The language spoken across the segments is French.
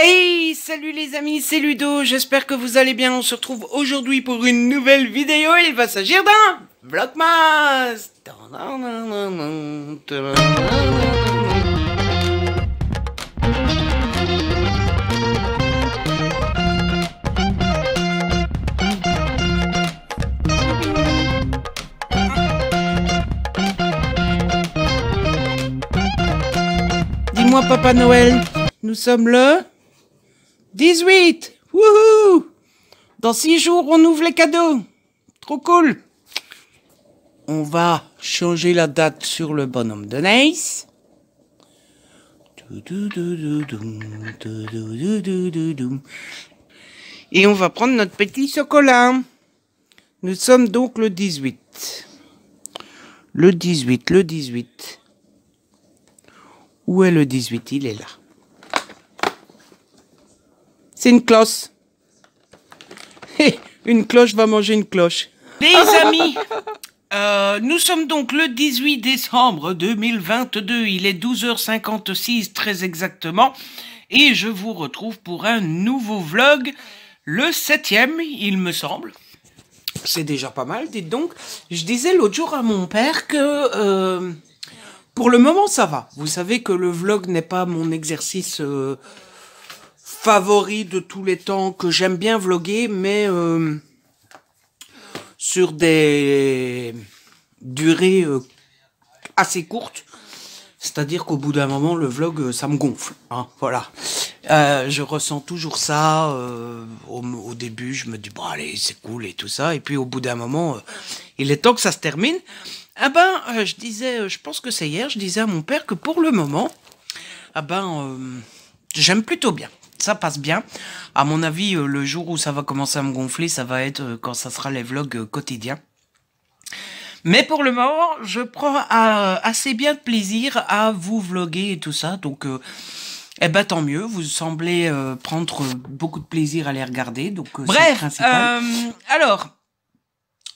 Hey, salut les amis, c'est Ludo, j'espère que vous allez bien. On se retrouve aujourd'hui pour une nouvelle vidéo. Il va s'agir d'un Vlogmas. Dis-moi Papa Noël, nous sommes le 18. Wouhou! Dans 6 jours, on ouvre les cadeaux. Trop cool. On va changer la date sur le bonhomme de Nice. Et on va prendre notre petit chocolat. Nous sommes donc le 18. Le 18. Où est le 18? Il est là. C'est une cloche. Une cloche va manger une cloche. Les amis, nous sommes donc le 18 décembre 2022. Il est 12h56 très exactement. Et je vous retrouve pour un nouveau vlog. Le 7e, il me semble. C'est déjà pas mal, dites donc. Je disais l'autre jour à mon père que... pour le moment, ça va. Vous savez que le vlog n'est pas mon exercice... favori de tous les temps, que j'aime bien vloguer, mais sur des durées assez courtes. C'est-à-dire qu'au bout d'un moment, le vlog, ça me gonfle. Hein, voilà. Je ressens toujours ça. Au début, je me dis, bon, allez, c'est cool et tout ça. Et puis, au bout d'un moment, il est temps que ça se termine. Ah ben, je disais, je pense que c'est hier, je disais à mon père que pour le moment, ah ben, j'aime plutôt bien. Ça passe bien. À mon avis, le jour où ça va commencer à me gonfler, ça va être quand ça sera les vlogs quotidiens. Mais pour le moment, je prends assez bien de plaisir à vous vloguer et tout ça. Donc, eh ben tant mieux. Vous semblez prendre beaucoup de plaisir à les regarder. Donc, bref, alors,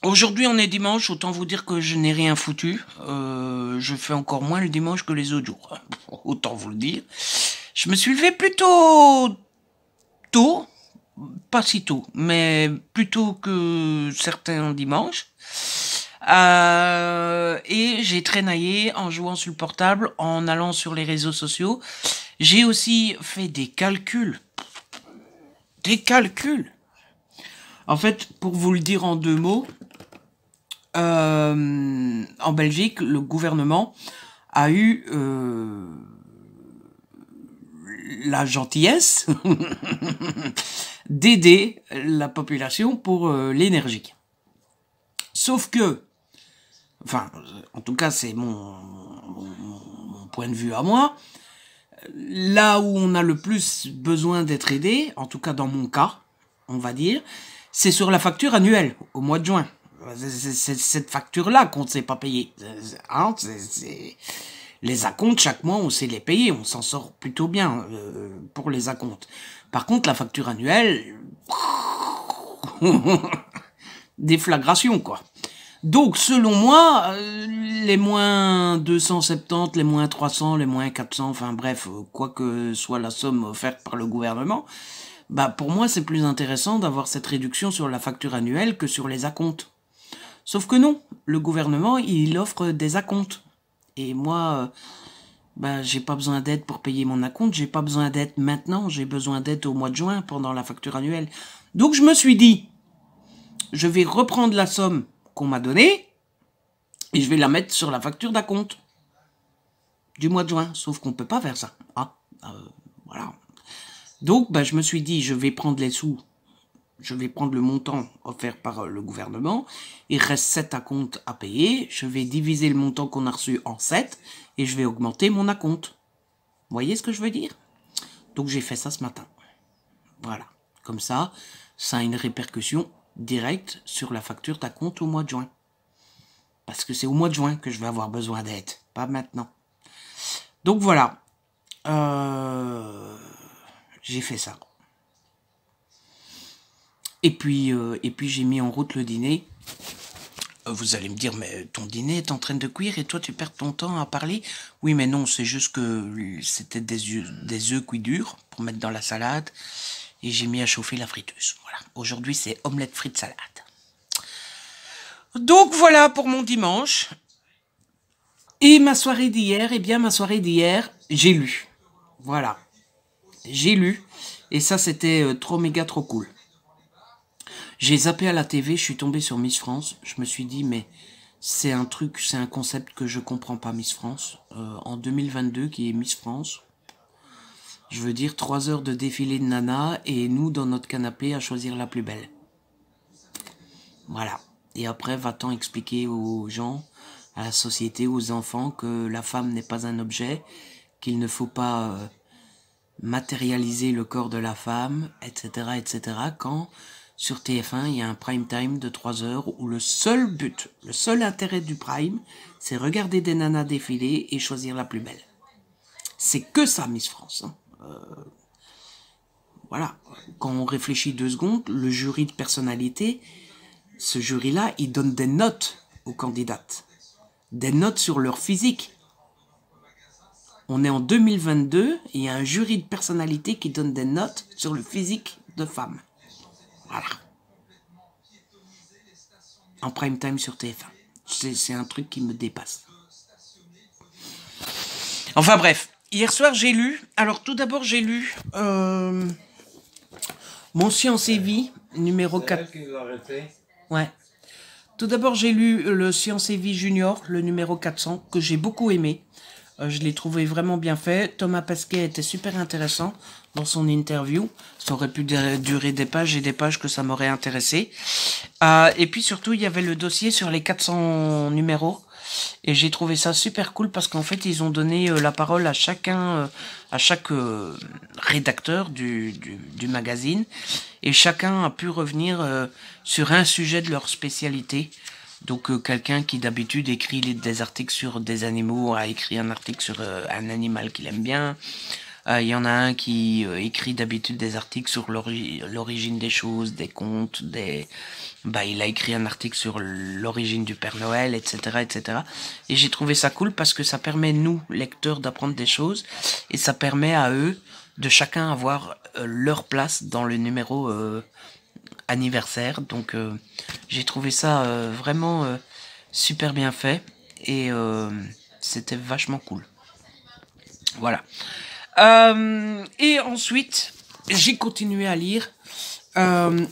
aujourd'hui on est dimanche. Autant vous dire que je n'ai rien foutu. Je fais encore moins le dimanche que les autres jours. Autant vous le dire. Je me suis levé plutôt tôt, pas si tôt, mais plus tôt que certains dimanches. Et j'ai traînaillé en jouant sur le portable, en allant sur les réseaux sociaux. J'ai aussi fait des calculs. Des calculs. En fait, pour vous le dire en 2 mots, en Belgique, le gouvernement a eu... la gentillesse d'aider la population pour l'énergie. Sauf que, enfin, en tout cas c'est mon point de vue à moi, là où on a le plus besoin d'être aidé, en tout cas dans mon cas, on va dire, c'est sur la facture annuelle, au mois de juin. C'est cette facture-là qu'on ne sait pas payer. Hein, les acomptes, chaque mois, on sait les payer. On s'en sort plutôt bien pour les acomptes. Par contre, la facture annuelle... déflagration, quoi. Donc, selon moi, les moins 270, les moins 300, les moins 400, enfin bref, quoi que soit la somme offerte par le gouvernement, bah pour moi, c'est plus intéressant d'avoir cette réduction sur la facture annuelle que sur les acomptes. Sauf que non, le gouvernement, il offre des acomptes. Et moi, j'ai pas besoin d'aide pour payer mon acompte, j'ai pas besoin d'aide maintenant, j'ai besoin d'aide au mois de juin pendant la facture annuelle. Donc je me suis dit, je vais reprendre la somme qu'on m'a donnée et je vais la mettre sur la facture d'acompte du mois de juin. Sauf qu'on peut pas faire ça. Ah, voilà. Donc je me suis dit, je vais prendre les sous. Je vais prendre le montant offert par le gouvernement. Il reste 7 acomptes à payer. Je vais diviser le montant qu'on a reçu en 7 et je vais augmenter mon acompte. Vous voyez ce que je veux dire? Donc j'ai fait ça ce matin. Voilà. Comme ça a une répercussion directe sur la facture d'acompte au mois de juin. Parce que c'est au mois de juin que je vais avoir besoin d'aide, pas maintenant. Donc voilà. J'ai fait ça. Et puis j'ai mis en route le dîner. Vous allez me dire, mais ton dîner est en train de cuire et toi tu perds ton temps à parler. Oui, mais non, c'est juste que c'était des œufs cuits durs pour mettre dans la salade et j'ai mis à chauffer la friteuse. Voilà. Aujourd'hui, c'est omelette frites salade. Donc voilà pour mon dimanche. Et ma soirée d'hier, eh bien ma soirée d'hier, j'ai lu. Voilà. J'ai lu. Et ça, c'était trop méga trop cool. J'ai zappé à la TV, je suis tombé sur Miss France. Je me suis dit, mais c'est un truc, c'est un concept que je comprends pas, Miss France. En 2022, qui est Miss France. Je veux dire, 3 heures de défilé de nana et nous, dans notre canapé, à choisir la plus belle. Voilà. Et après, va-t-on expliquer aux gens, à la société, aux enfants, que la femme n'est pas un objet, qu'il ne faut pas matérialiser le corps de la femme, etc., etc., quand sur TF1, il y a un prime time de 3 heures où le seul but, le seul intérêt du prime, c'est regarder des nanas défiler et choisir la plus belle. C'est que ça, Miss France. Hein. Voilà. Quand on réfléchit 2 secondes, le jury de personnalité, ce jury-là, il donne des notes aux candidates. Des notes sur leur physique. On est en 2022 et il y a un jury de personnalité qui donne des notes sur le physique de femmes. Voilà. En prime time sur TF1. C'est un truc qui me dépasse. Enfin bref, hier soir j'ai lu. Alors tout d'abord j'ai lu Mon Science et Vie, numéro 4. Ouais. Tout d'abord j'ai lu le Science et Vie Junior, le numéro 400, que j'ai beaucoup aimé. Je l'ai trouvé vraiment bien fait. Thomas Pesquet était super intéressant dans son interview. Ça aurait pu durer des pages et des pages que ça m'aurait intéressé. Et puis surtout, il y avait le dossier sur les 400 numéros. Et j'ai trouvé ça super cool parce qu'en fait, ils ont donné la parole à chacun, à chaque rédacteur du magazine. Et chacun a pu revenir sur un sujet de leur spécialité. Donc quelqu'un qui d'habitude écrit des articles sur des animaux a écrit un article sur un animal qu'il aime bien. Il y en a un qui écrit d'habitude des articles sur l'origine des choses, des contes, il a écrit un article sur l'origine du Père Noël, etc., etc. Et j'ai trouvé ça cool parce que ça permet, nous, lecteurs, d'apprendre des choses et ça permet à eux de chacun avoir leur place dans le numéro anniversaire. Donc j'ai trouvé ça vraiment super bien fait et c'était vachement cool. Voilà. Et ensuite, j'ai continué à lire.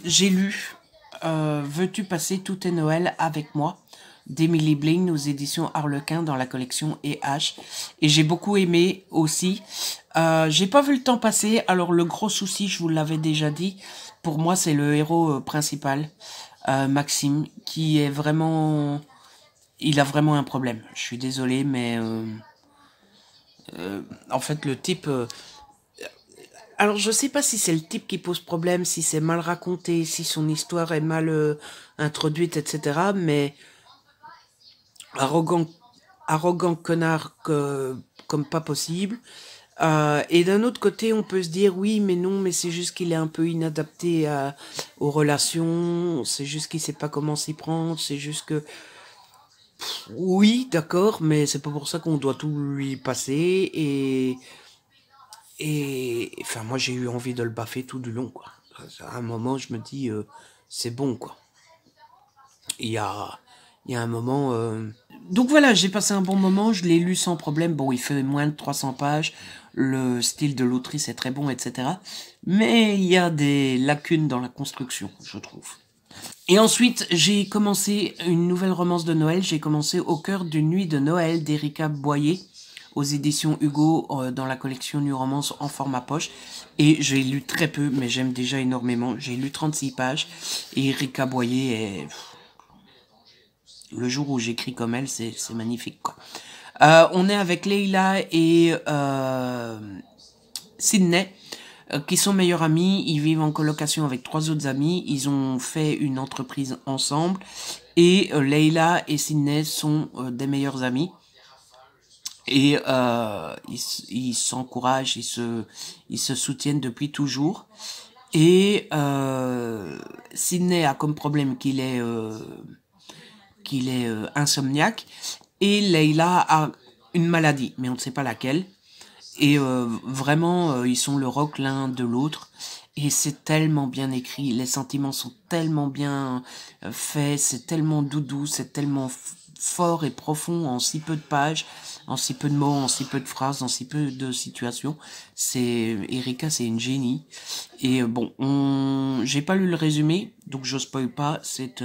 J'ai lu Veux-tu passer tout est Noël avec moi d'Emily Bling aux éditions Harlequin dans la collection E.H. Et j'ai beaucoup aimé aussi. J'ai pas vu le temps passer. Alors le gros souci, je vous l'avais déjà dit, pour moi c'est le héros principal, Maxime, qui est vraiment... Il a vraiment un problème. Je suis désolé, mais... en fait, le type... alors, je sais pas si c'est le type qui pose problème, si c'est mal raconté, si son histoire est mal introduite, etc. Mais arrogant connard comme pas possible. Et d'un autre côté, on peut se dire oui, mais non, mais c'est juste qu'il est un peu inadapté aux relations, c'est juste qu'il sait pas comment s'y prendre, c'est juste que... Oui, d'accord, mais c'est pas pour ça qu'on doit tout lui passer et enfin moi j'ai eu envie de le baffer tout du long quoi. À un moment je me dis c'est bon quoi. Il y a un moment donc voilà, j'ai passé un bon moment, je l'ai lu sans problème. Bon, il fait moins de 300 pages, le style de l'autrice est très bon, etc. Mais il y a des lacunes dans la construction, je trouve. Et ensuite, j'ai commencé une nouvelle romance de Noël. J'ai commencé Au cœur d'une nuit de Noël d'Erika Boyer aux éditions Hugo dans la collection New Romance en format poche. Et j'ai lu très peu, mais j'aime déjà énormément. J'ai lu 36 pages et Erika Boyer est... Le jour où j'écris comme elle, c'est magnifique, quoi. On est avec Leila et Sydney, qui sont meilleurs amis. Ils vivent en colocation avec 3 autres amis. Ils ont fait une entreprise ensemble. Et Leila et Sydney sont des meilleurs amis. Et ils s'encouragent, ils se soutiennent depuis toujours. Et Sydney a comme problème qu'il est qu'il est insomniaque. Et Leïla a une maladie, mais on ne sait pas laquelle. Et vraiment, ils sont le roc l'un de l'autre. Et c'est tellement bien écrit, les sentiments sont tellement bien faits, c'est tellement doudou, c'est tellement fort et profond en si peu de pages, en si peu de mots, en si peu de phrases, en si peu de situations. Erika, c'est une génie. Et bon, j'ai pas lu le résumé, donc je spoil pas. C'est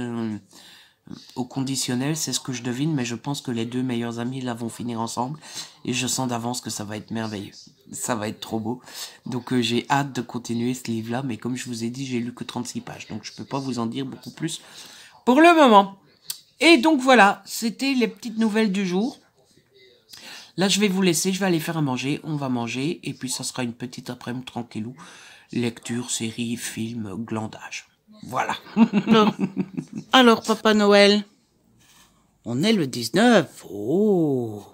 au conditionnel, c'est ce que je devine, mais je pense que les deux meilleurs amis là vont finir ensemble. Et je sens d'avance que ça va être merveilleux. Ça va être trop beau. Donc j'ai hâte de continuer ce livre-là, mais comme je vous ai dit, j'ai lu que 36 pages. Donc je peux pas vous en dire beaucoup plus pour le moment. Et donc voilà, c'était les petites nouvelles du jour. Là, je vais vous laisser, je vais aller faire à manger. On va manger, et puis ça sera une petite après-midi tranquillou. Lecture, série, film, glandage. Voilà. Alors, Papa Noël, on est le 19. Oh.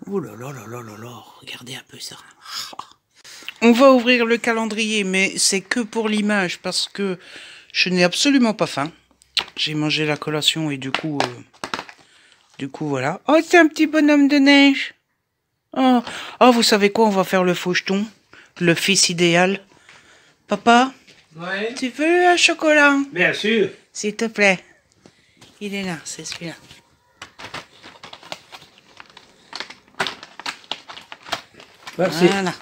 Oh là là là là là là. Regardez un peu ça. On va ouvrir le calendrier, mais c'est que pour l'image, parce que je n'ai absolument pas faim. J'ai mangé la collation et du coup, voilà. Oh, c'est un petit bonhomme de neige. Oh, vous savez quoi, on va faire le faucheton, le fils idéal. Papa, Ouais. tu veux un chocolat? Bien sûr. S'il te plaît. Il est là, c'est celui-là. Merci. Voilà.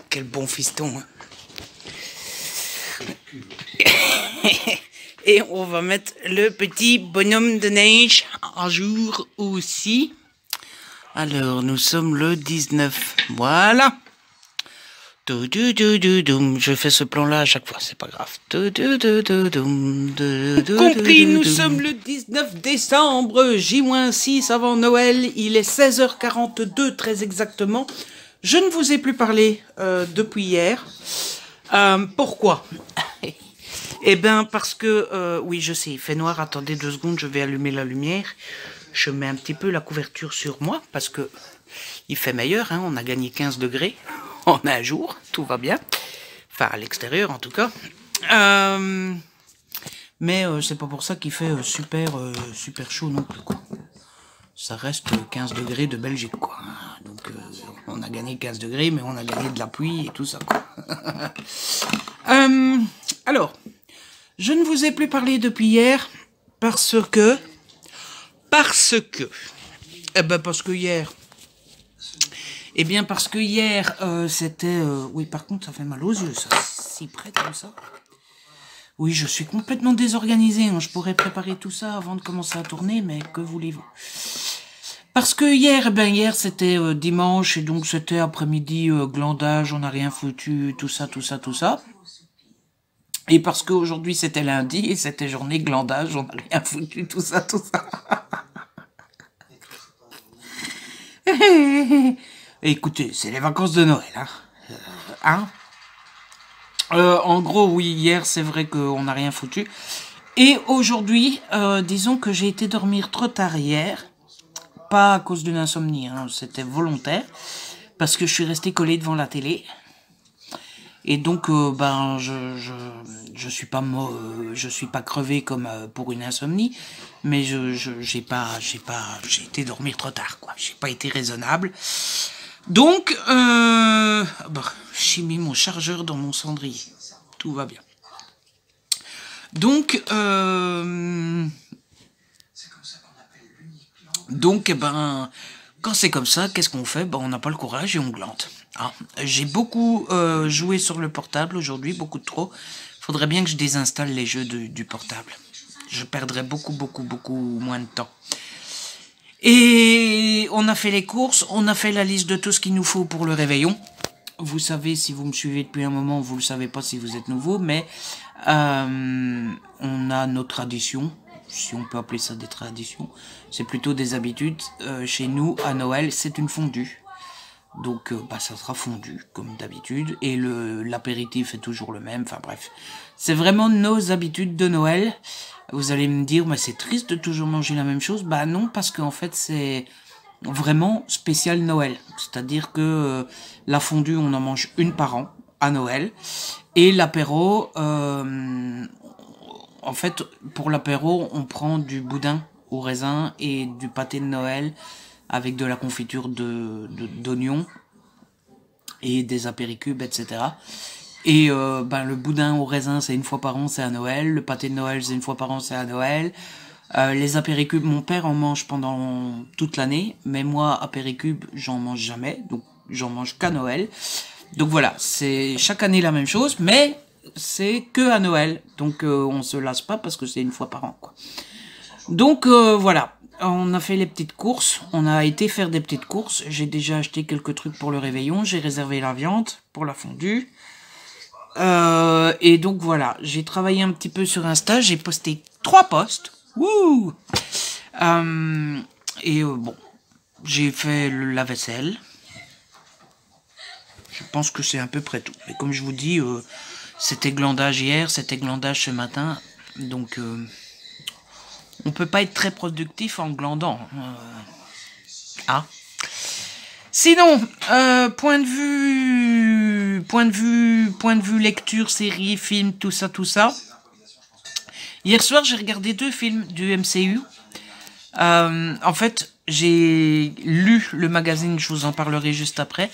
Quel bon fiston. Hein. Et on va mettre le petit bonhomme de neige à jour aussi. Alors, nous sommes le 19. Voilà. Je fais ce plan-là à chaque fois, c'est pas grave. Compris, nous sommes le 19 décembre, J-6 avant Noël. Il est 16h42, très exactement. Je ne vous ai plus parlé depuis hier. Pourquoi? Eh bien, parce que, oui, je sais, il fait noir. Attendez 2 secondes, je vais allumer la lumière. Je mets un petit peu la couverture sur moi, parce que il fait meilleur, hein, on a gagné 15 degrés en un jour, tout va bien. Enfin, à l'extérieur, en tout cas. Mais c'est pas pour ça qu'il fait super chaud non plus, quoi. Ça reste 15 degrés de Belgique, quoi. Donc, on a gagné 15 degrés, mais on a gagné de la pluie et tout ça, quoi. Alors, je ne vous ai plus parlé depuis hier, parce que hier... Eh bien, parce que hier, c'était... oui, par contre, ça fait mal aux yeux, ça, si près comme ça. Oui, je suis complètement désorganisé, hein. Je pourrais préparer tout ça avant de commencer à tourner, mais que voulez-vous? Parce que hier, c'était dimanche, et donc c'était après-midi, glandage, on n'a rien foutu, tout ça. Et parce qu'aujourd'hui, c'était lundi, et c'était journée glandage, on n'a rien foutu, tout ça. Écoutez, c'est les vacances de Noël, hein, en gros, oui, hier, c'est vrai qu'on n'a rien foutu. Et aujourd'hui, disons que j'ai été dormir trop tard hier. Pas à cause d'une insomnie, hein, c'était volontaire. Parce que je suis resté collé devant la télé. Et donc, je suis pas crevé comme pour une insomnie. Mais j'ai été dormir trop tard, quoi. J'ai pas été raisonnable. Donc, j'ai mis mon chargeur dans mon cendrier. Tout va bien. Donc, quand c'est comme ça, qu'est-ce qu'on fait? On n'a pas le courage et on glante. Hein. J'ai beaucoup joué sur le portable aujourd'hui, beaucoup de trop. Faudrait bien que je désinstalle les jeux du portable. Je perdrais beaucoup moins de temps. Et on a fait les courses, on a fait la liste de tout ce qu'il nous faut pour le réveillon. Vous savez, si vous me suivez depuis un moment, vous le savez pas si vous êtes nouveau, mais on a nos traditions, si on peut appeler ça des traditions. C'est plutôt des habitudes. Chez nous, à Noël, c'est une fondue. Donc, ça sera fondu, comme d'habitude. Et l'apéritif est toujours le même. Enfin, bref. C'est vraiment nos habitudes de Noël. Vous allez me dire, mais c'est triste de toujours manger la même chose. Bah non, parce qu'en fait, c'est vraiment spécial Noël. C'est-à-dire que la fondue, on en mange une par an, à Noël. Et l'apéro, en fait, pour l'apéro, on prend du boudin au raisin et du pâté de Noël avec de la confiture d'oignon et des apéricubes, etc. Et le boudin au raisin, c'est une fois par an, c'est à Noël. Le pâté de Noël, c'est une fois par an, c'est à Noël. Les apéricubes, mon père en mange pendant toute l'année, mais moi, apéricubes, j'en mange jamais, donc j'en mange qu'à Noël. Donc voilà, c'est chaque année la même chose, mais c'est que à Noël, donc on se lasse pas parce que c'est une fois par an, quoi. Donc voilà, on a fait les petites courses, on a été faire des petites courses, j'ai déjà acheté quelques trucs pour le réveillon, j'ai réservé la viande pour la fondue. Et donc voilà, j'ai travaillé un petit peu sur Insta, j'ai posté 3 posts. Wouh. Bon, j'ai fait la vaisselle. Je pense que c'est à peu près tout. Mais comme je vous dis, c'était glandage hier, c'était glandage ce matin, donc on peut pas être très productif en glandant. Ah. Sinon, point de vue lecture, série, film, tout ça. Hier soir, j'ai regardé 2 films du MCU. En fait, j'ai lu le magazine, je vous en parlerai juste après.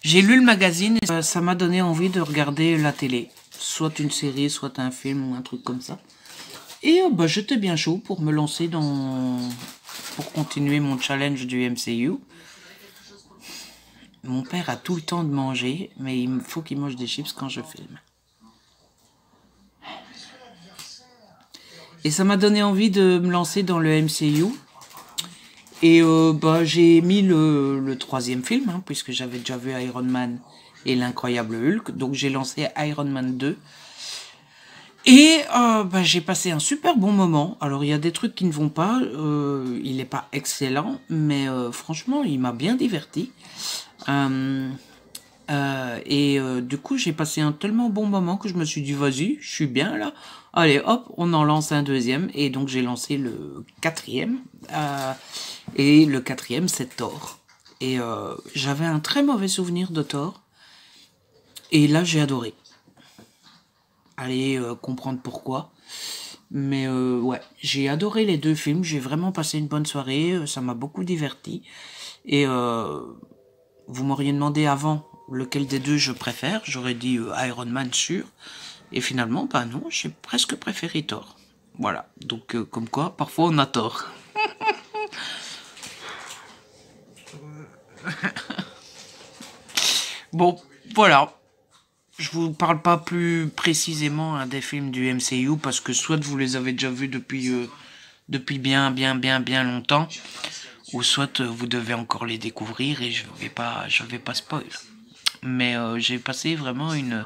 J'ai lu le magazine et ça m'a donné envie de regarder la télé. Soit une série, soit un film ou un truc comme ça. Et j'étais bien chaud pour me lancer pour continuer mon challenge du MCU. Mon père a tout le temps de manger, mais il faut qu'il mange des chips quand je filme. Et ça m'a donné envie de me lancer dans le MCU. Et j'ai mis le 3e film, hein, puisque j'avais déjà vu Iron Man et l'incroyable Hulk. Donc j'ai lancé Iron Man 2. Et j'ai passé un super bon moment. Alors il y a des trucs qui ne vont pas. Il n'est pas excellent, mais franchement, il m'a bien diverti. Du coup, j'ai passé un tellement bon moment que je me suis dit, vas-y, je suis bien là. Allez, hop, on en lance un 2e. Et donc, j'ai lancé le 4e. Et le 4e, c'est Thor. Et j'avais un très mauvais souvenir de Thor. Et là, j'ai adoré. Allez comprendre pourquoi. Mais ouais, j'ai adoré les 2 films. J'ai vraiment passé une bonne soirée. Ça m'a beaucoup diverti. Et vous m'auriez demandé avant lequel des 2 je préfère. J'aurais dit Iron Man sûr. Et finalement, non, j'ai presque préféré Thor. Voilà, donc comme quoi, parfois on a tort. Bon, voilà. Je vous parle pas plus précisément des films du MCU parce que soit vous les avez déjà vus depuis bien longtemps, ou soit vous devez encore les découvrir et je vais pas spoil. Mais j'ai passé vraiment une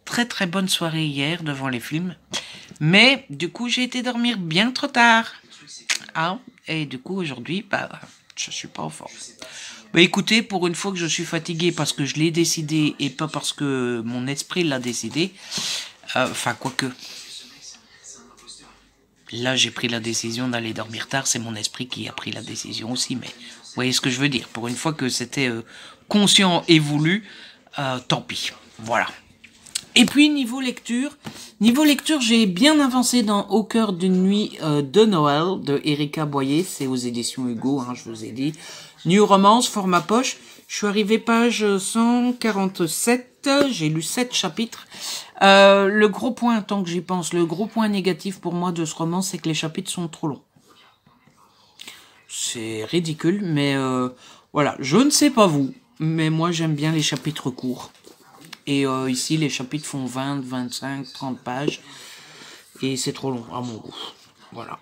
très très bonne soirée hier devant les films. Mais du coup, j'ai été dormir bien trop tard. Ah, et du coup, aujourd'hui, je suis pas en forme. Écoutez, pour une fois que je suis fatigué parce que je l'ai décidé et pas parce que mon esprit l'a décidé, quoique. Là, j'ai pris la décision d'aller dormir tard, c'est mon esprit qui a pris la décision aussi, mais vous voyez ce que je veux dire. Pour une fois que c'était conscient et voulu, tant pis. Voilà. Et puis, niveau lecture, j'ai bien avancé dans Au cœur d'une nuit de Noël, de Erika Boyer, c'est aux éditions Hugo, hein, je vous ai dit. New Romance, format poche. Je suis arrivé page 147, j'ai lu 7 chapitres. Le gros point, tant que j'y pense, le gros point négatif pour moi de ce roman, c'est que les chapitres sont trop longs. C'est ridicule, mais voilà, je ne sais pas vous, mais moi j'aime bien les chapitres courts. Et ici, les chapitres font 20, 25, 30 pages. Et c'est trop long, à mon goût. Voilà.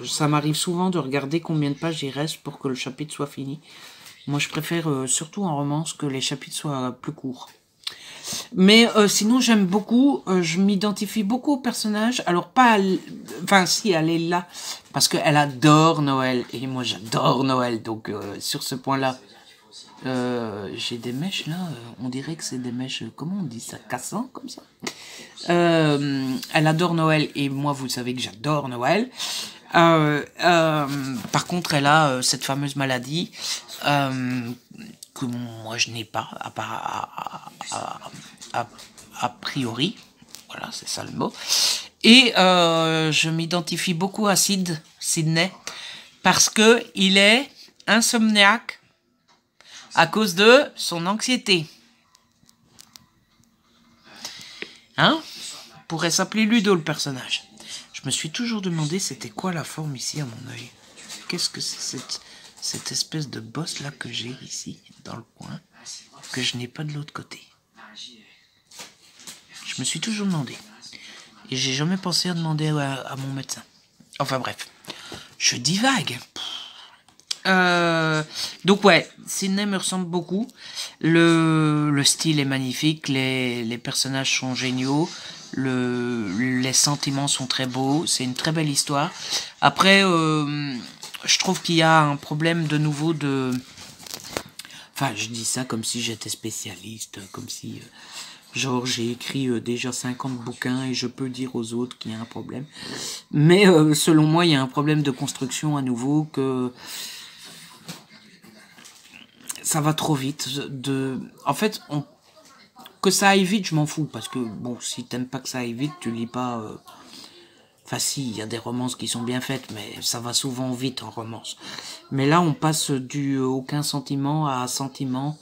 Ça m'arrive souvent de regarder combien de pages il reste pour que le chapitre soit fini. Moi, je préfère, surtout en romance, que les chapitres soient plus courts. Mais sinon, j'aime beaucoup, je m'identifie beaucoup au personnage. Alors, pas... si, elle est là. Parce qu'elle adore Noël. Et moi, j'adore Noël. Donc, sur ce point-là... j'ai des mèches là, on dirait que c'est des mèches, comment on dit ça, cassant comme ça. Elle adore Noël et moi vous savez que j'adore Noël. Par contre elle a cette fameuse maladie que moi je n'ai pas, a priori, voilà c'est ça le mot. Et je m'identifie beaucoup à Sydney. Parce que il est insomniaque à cause de son anxiété. Hein? Pourrait s'appeler Ludo, le personnage. Je me suis toujours demandé c'était quoi la forme ici à mon œil. Qu'est-ce que c'est cette espèce de bosse là que j'ai ici, dans le coin, que je n'ai pas de l'autre côté. Je me suis toujours demandé. Et j'ai jamais pensé à demander à mon médecin. Enfin bref, je divague. Donc ouais, Sydney me ressemble beaucoup. Le style est magnifique, les personnages sont géniaux, les sentiments sont très beaux, c'est une très belle histoire. Après, je trouve qu'il y a un problème de nouveau de... Enfin, je dis ça comme si j'étais spécialiste, comme si... genre, j'ai écrit déjà 50 bouquins et je peux dire aux autres qu'il y a un problème. Mais selon moi, il y a un problème de construction à nouveau, que... ça va trop vite. En fait, que ça aille vite, je m'en fous. Parce que, bon, si t'aimes pas que ça aille vite, tu lis pas... Enfin, si, il y a des romances qui sont bien faites, mais ça va souvent vite en romance. Mais là, on passe du aucun sentiment à sentiment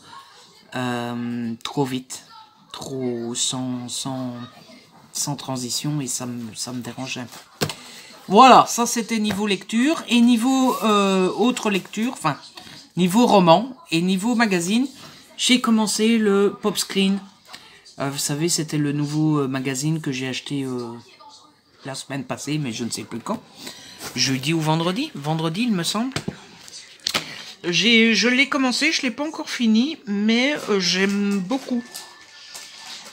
trop vite. Trop sans transition, et ça me dérange un peu. Voilà, ça c'était niveau lecture. Et niveau autre lecture, enfin, niveau roman et niveau magazine, j'ai commencé le Pop Screen. Vous savez, c'était le nouveau magazine que j'ai acheté la semaine passée, mais je ne sais plus quand. Jeudi ou vendredi, il me semble. Je l'ai commencé, je l'ai pas encore fini, mais j'aime beaucoup.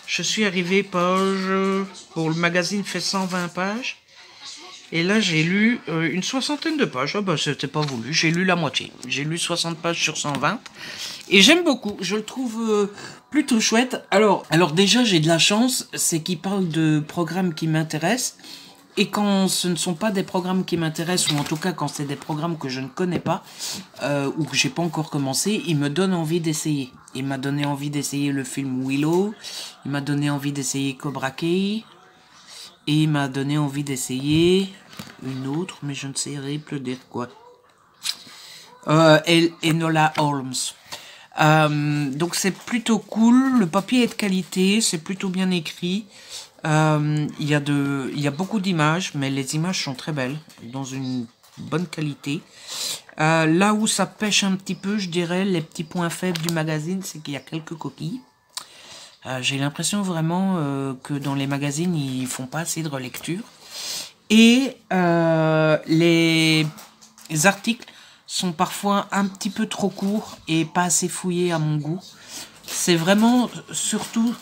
Je suis arrivé page... Pour le magazine fait 120 pages. Et là, j'ai lu une soixantaine de pages. Ah bah, c'était pas voulu. J'ai lu la moitié. J'ai lu 60 pages sur 120. Et j'aime beaucoup. Je le trouve plutôt chouette. Alors déjà, j'ai de la chance. C'est qu'il parle de programmes qui m'intéressent. Et quand ce ne sont pas des programmes qui m'intéressent, ou en tout cas quand c'est des programmes que je ne connais pas, ou que j'ai pas encore commencé, il me donne envie d'essayer. Il m'a donné envie d'essayer le film Willow, il m'a donné envie d'essayer Cobra Kai, et il m'a donné envie d'essayer une autre, mais je ne saurais plus dire quoi. Enola Holmes. Donc c'est plutôt cool, le papier est de qualité, c'est plutôt bien écrit. Il y a beaucoup d'images, mais les images sont très belles, dans une bonne qualité. Là où ça pêche un petit peu, je dirais, les petits points faibles du magazine, c'est qu'il y a quelques coquilles. J'ai l'impression vraiment que dans les magazines, ils font pas assez de relecture. Et les articles sont parfois un petit peu trop courts et pas assez fouillés à mon goût. C'est vraiment surtout...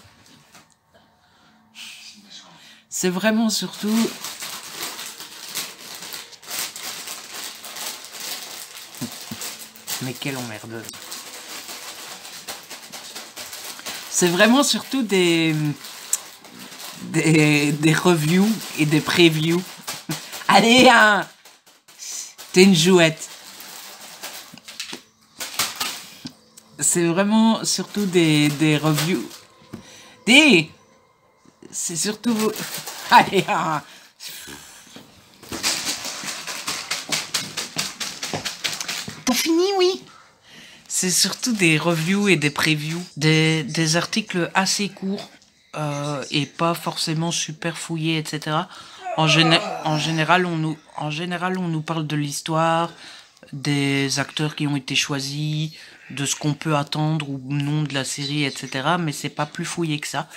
Mais quelle emmerdeuse. C'est vraiment surtout des reviews et des previews. Allez, hein, t'es une jouette. C'est vraiment surtout des reviews. C'est surtout... Allez, hein. T'as fini, oui. C'est surtout des reviews et des previews, des articles assez courts et pas forcément super fouillés, etc. En général, on nous parle de l'histoire, des acteurs qui ont été choisis, de ce qu'on peut attendre ou non de la série, etc. Mais c'est pas plus fouillé que ça.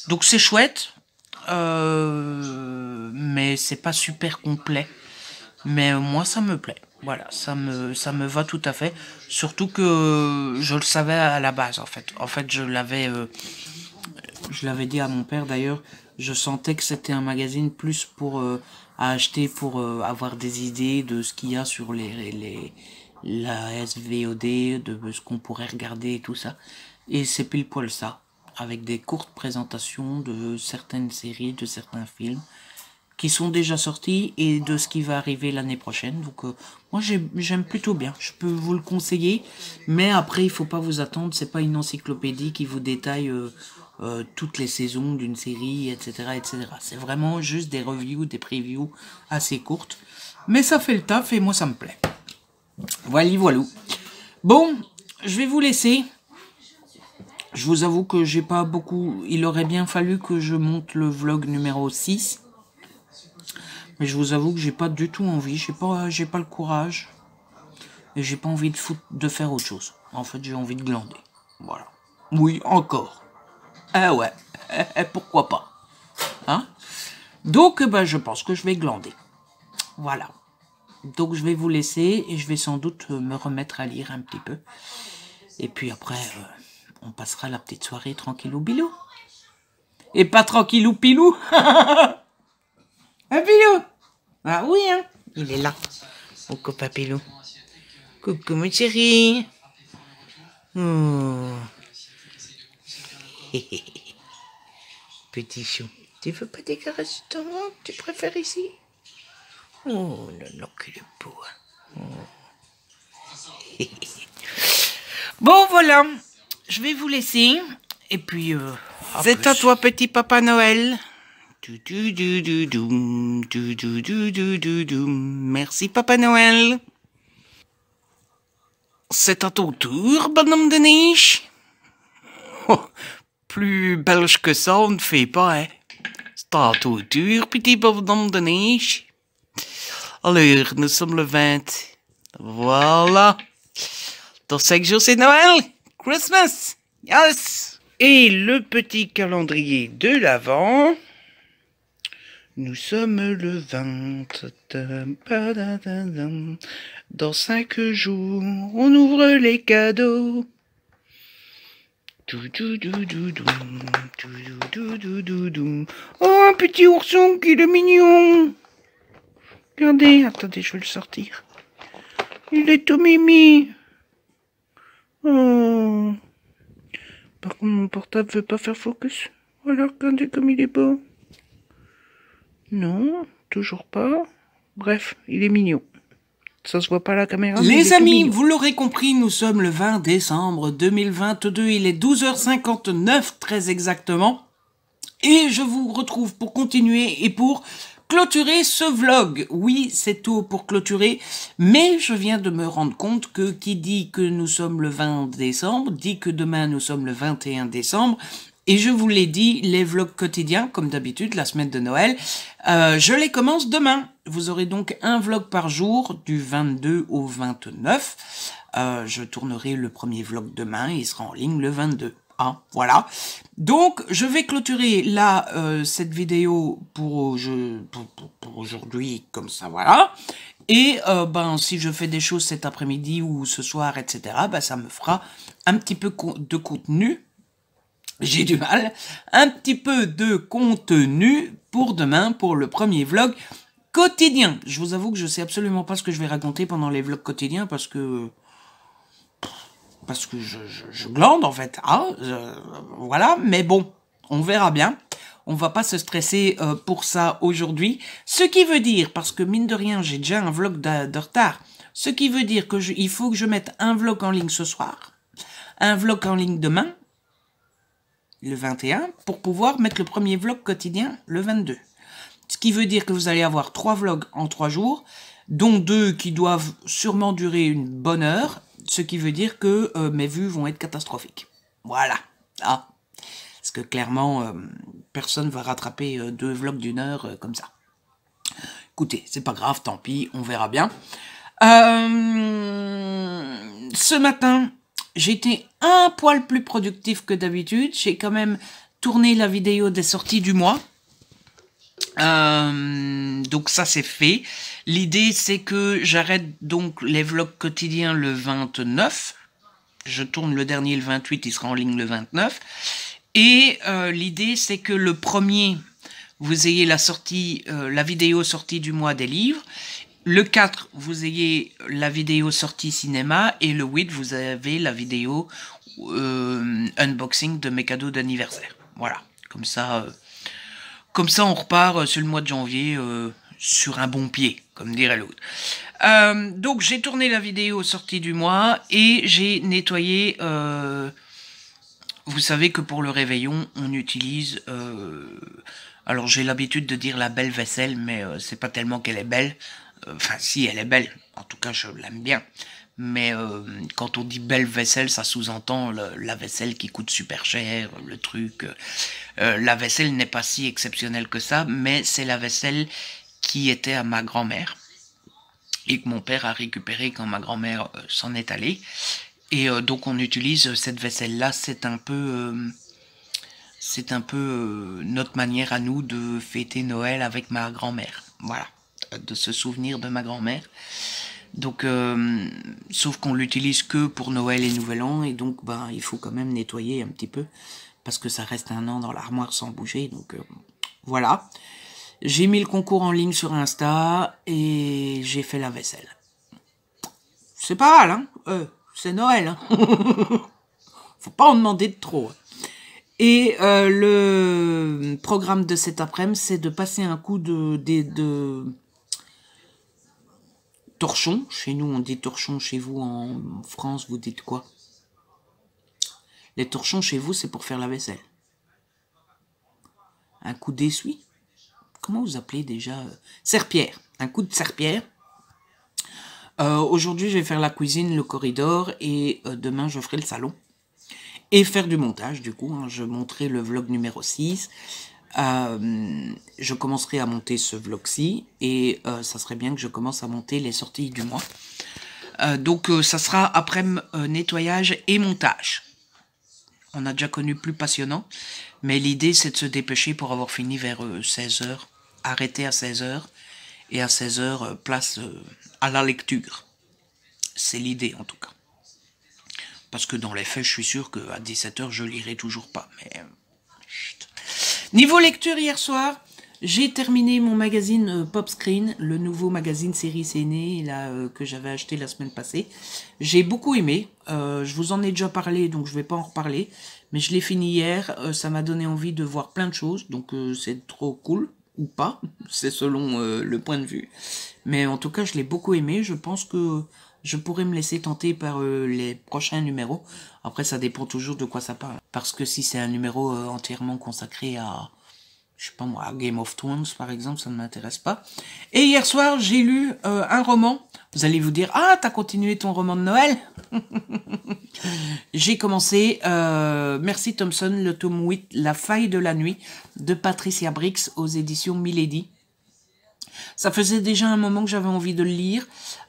Donc c'est chouette, mais c'est pas super complet. Mais moi ça me plaît. Voilà, ça me va tout à fait. Surtout que je le savais à la base en fait. En fait, je l'avais dit à mon père d'ailleurs. Je sentais que c'était un magazine plus pour à acheter pour avoir des idées de ce qu'il y a sur la SVOD, de ce qu'on pourrait regarder et tout ça. Et c'est pile poil ça, avec des courtes présentations de certaines séries, de certains films qui sont déjà sortis et de ce qui va arriver l'année prochaine. Donc moi j'aime plutôt bien, je peux vous le conseiller, mais après il faut pas vous attendre, c'est pas une encyclopédie qui vous détaille toutes les saisons d'une série, etc., etc. C'est vraiment juste des reviews, des previews assez courtes, mais ça fait le taf et moi ça me plaît. Voilà, voilà. Bon, je vais vous laisser. Je vous avoue que j'ai pas beaucoup... Il aurait bien fallu que je monte le vlog numéro 6. Mais je vous avoue que j'ai pas du tout envie. J'ai pas le courage. Et j'ai pas envie de faire autre chose. En fait, j'ai envie de glander. Voilà. Oui, encore. Ah ouais. Pourquoi pas. Hein? Donc, ben, je pense que je vais glander. Voilà. Donc, je vais vous laisser et je vais sans doute me remettre à lire un petit peu. Et puis après, on passera la petite soirée tranquillou bilou. Et pas tranquillou pilou. Un pilou. Ah oui, hein. Il est là. Mon copain pilou. Coucou, mon chéri. Oh. Petit chou. Tu veux pas des caresses de ton ventre? Tu préfères ici? Oh là là, qu'il est beau. Oh. Bon, voilà. Je vais vous laisser. Et puis, c'est à toi, petit Papa Noël. Merci, Papa Noël. C'est à ton tour, bonhomme de neige. Oh, plus belge que ça, on ne fait pas, hein. C'est à ton tour, petit bonhomme de neige. Alors, nous sommes le 20. Voilà. Dans 5 jours, c'est Noël. Christmas. Yes. Et le petit calendrier de l'Avent. Nous sommes le 20. Dans 5 jours, on ouvre les cadeaux. Oh, un petit ourson qu'il est mignon. Regardez, attendez, je vais le sortir. Il est tout mimi. Oh. Par contre, mon portable veut pas faire focus. Alors, regardez comme il est beau. Non, toujours pas. Bref, il est mignon. Ça se voit pas à la caméra. Les amis, vous l'aurez compris, nous sommes le 20 décembre 2022. Il est 12h59, très exactement. Et je vous retrouve pour continuer et pour clôturer ce vlog. Oui, c'est tout pour clôturer, mais je viens de me rendre compte que qui dit que nous sommes le 20 décembre, dit que demain nous sommes le 21 décembre. Et je vous l'ai dit, les vlogs quotidiens, comme d'habitude, la semaine de Noël, je les commence demain. Vous aurez donc un vlog par jour, du 22 au 29. Je tournerai le premier vlog demain, et il sera en ligne le 22. Ah, voilà. Donc, je vais clôturer là cette vidéo pour aujourd'hui, comme ça, voilà. Et ben, si je fais des choses cet après-midi ou ce soir, etc., ben, ça me fera un petit peu de contenu. J'ai du mal. Un petit peu de contenu pour demain, pour le premier vlog quotidien. Je vous avoue que je sais absolument pas ce que je vais raconter pendant les vlogs quotidiens parce que je glande en fait. Ah, voilà, mais bon, on verra bien. On va pas se stresser pour ça aujourd'hui. Ce qui veut dire, parce que mine de rien, j'ai déjà un vlog de retard. Ce qui veut dire que il faut que je mette un vlog en ligne ce soir, un vlog en ligne demain, le 21, pour pouvoir mettre le premier vlog quotidien le 22. Ce qui veut dire que vous allez avoir 3 vlogs en 3 jours, dont 2 qui doivent sûrement durer une bonne heure, ce qui veut dire que mes vues vont être catastrophiques. Voilà. Ah. Parce que clairement, personne va rattraper 2 vlogs d'une heure comme ça. Écoutez, c'est pas grave, tant pis, on verra bien. Ce matin, j'ai été un poil plus productif que d'habitude. J'ai quand même tourné la vidéo des sorties du mois. Donc ça c'est fait. L'idée c'est que j'arrête donc les vlogs quotidiens le 29. Je tourne le dernier le 28, il sera en ligne le 29. Et l'idée c'est que le premier, vous ayez la sortie, la vidéo sortie du mois des livres. Le 4, vous ayez la vidéo sortie cinéma. Et le 8, vous avez la vidéo unboxing de mes cadeaux d'anniversaire. Voilà, comme ça on repart sur le mois de janvier sur un bon pied, comme dirait l'autre. Donc j'ai tourné la vidéo sortie du mois et j'ai nettoyé. Vous savez que pour le réveillon, on utilise. Alors j'ai l'habitude de dire la belle vaisselle, mais c'est pas tellement qu'elle est belle. Enfin, si, elle est belle. En tout cas, je l'aime bien. Mais quand on dit belle vaisselle, ça sous-entend la vaisselle qui coûte super cher, le truc. La vaisselle n'est pas si exceptionnelle que ça, mais c'est la vaisselle qui était à ma grand-mère et que mon père a récupéré quand ma grand-mère s'en est allée. Et donc on utilise cette vaisselle-là, c'est un peu notre manière à nous de fêter Noël avec ma grand-mère. Voilà, de se souvenir de ma grand-mère. Donc, sauf qu'on l'utilise que pour Noël et Nouvel An, et donc bah il faut quand même nettoyer un petit peu, parce que ça reste un an dans l'armoire sans bouger, donc voilà. J'ai mis le concours en ligne sur Insta, et j'ai fait la vaisselle. C'est pas mal, hein, c'est Noël, hein. Faut pas en demander de trop. Et le programme de cet après-midi, c'est de passer un coup de torchon. Chez nous, on dit torchon. Chez vous, en France, vous dites quoi? Les torchons, chez vous, c'est pour faire la vaisselle. Un coup d'essuie? Comment vous appelez déjà? Serpillère. Un coup de serpillère. Aujourd'hui, je vais faire la cuisine, le corridor, et demain, je ferai le salon. Et faire du montage, du coup. Hein, je monterai le vlog numéro 6. Je commencerai à monter ce vlog-ci, et ça serait bien que je commence à monter les sorties du mois. Donc ça sera après nettoyage et montage. On a déjà connu plus passionnant, mais l'idée c'est de se dépêcher pour avoir fini vers 16h, arrêter à 16h, et à 16h place à la lecture. C'est l'idée en tout cas. Parce que dans les faits, je suis sûr qu'à 17h, je lirai toujours pas, mais... Chut. Niveau lecture, hier soir, j'ai terminé mon magazine Pop Screen, le nouveau magazine série ciné là, que j'avais acheté la semaine passée. J'ai beaucoup aimé, je vous en ai déjà parlé, donc je vais pas en reparler, mais je l'ai fini hier, ça m'a donné envie de voir plein de choses, donc c'est trop cool, ou pas, c'est selon le point de vue. Mais en tout cas, je l'ai beaucoup aimé, je pense que je pourrais me laisser tenter par les prochains numéros. Après, ça dépend toujours de quoi ça parle. Parce que si c'est un numéro entièrement consacré à, je sais pas moi, à Game of Thrones, par exemple, ça ne m'intéresse pas. Et hier soir, j'ai lu un roman. Vous allez vous dire, ah, t'as continué ton roman de Noël? J'ai commencé, Merci Thompson, le tome 8, La faille de la nuit, de Patricia Briggs, aux éditions Milady. Ça faisait déjà un moment que j'avais envie de le lire,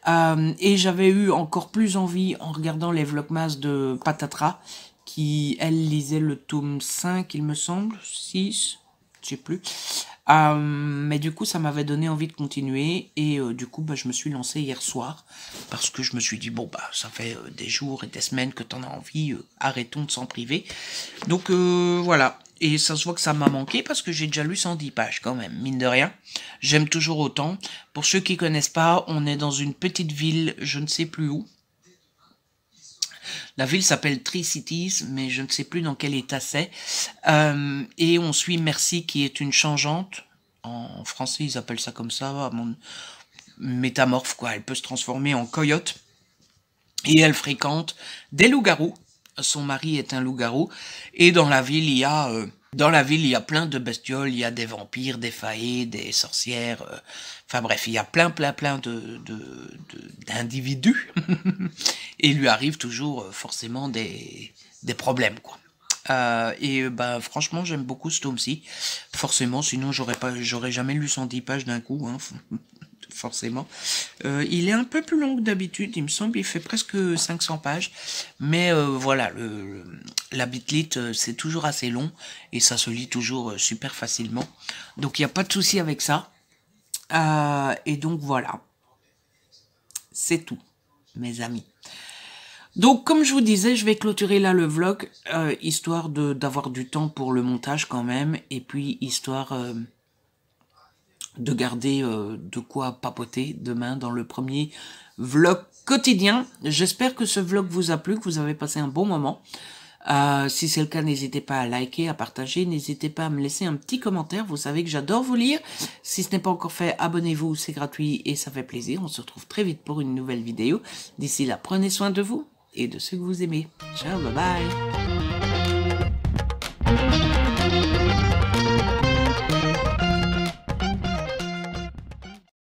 et j'avais eu encore plus envie en regardant les vlogmas de Patatra, qui, elle, lisait le tome 5, il me semble, 6, je sais plus. Mais du coup, ça m'avait donné envie de continuer, et du coup, bah, je me suis lancé hier soir, parce que je me suis dit, bon, bah, ça fait des jours et des semaines que t'en as envie, arrêtons de s'en priver. Donc, voilà. Et ça se voit que ça m'a manqué parce que j'ai déjà lu 110 pages quand même, mine de rien. J'aime toujours autant. Pour ceux qui connaissent pas, on est dans une petite ville, je ne sais plus où. La ville s'appelle Tri-Cities, mais je ne sais plus dans quel état c'est. Et on suit Merci qui est une changeante. En français, ils appellent ça comme ça. Métamorphe, quoi. Elle peut se transformer en coyote. Et elle fréquente des loups-garous. Son mari est un loup-garou, et dans la ville il y a plein de bestioles, il y a des vampires, des faées, des sorcières, enfin bref, il y a plein d'individus, et il lui arrive toujours forcément des problèmes, quoi. Et bah franchement j'aime beaucoup ce tome-ci, forcément, sinon j'aurais jamais lu 110 pages d'un coup, hein. Forcément. Il est un peu plus long que d'habitude, il me semble, il fait presque 500 pages, mais voilà, la bitlite, c'est toujours assez long, et ça se lit toujours super facilement, donc il n'y a pas de souci avec ça, et donc voilà, c'est tout, mes amis. Donc, comme je vous disais, je vais clôturer là le vlog, histoire d'avoir du temps pour le montage quand même, et puis histoire... de garder de quoi papoter demain dans le premier vlog quotidien. J'espère que ce vlog vous a plu, que vous avez passé un bon moment. Si c'est le cas, n'hésitez pas à liker, à partager, n'hésitez pas à me laisser un petit commentaire, vous savez que j'adore vous lire. Si ce n'est pas encore fait, abonnez-vous, c'est gratuit et ça fait plaisir. On se retrouve très vite pour une nouvelle vidéo. D'ici là, prenez soin de vous et de ceux que vous aimez. Ciao, bye bye.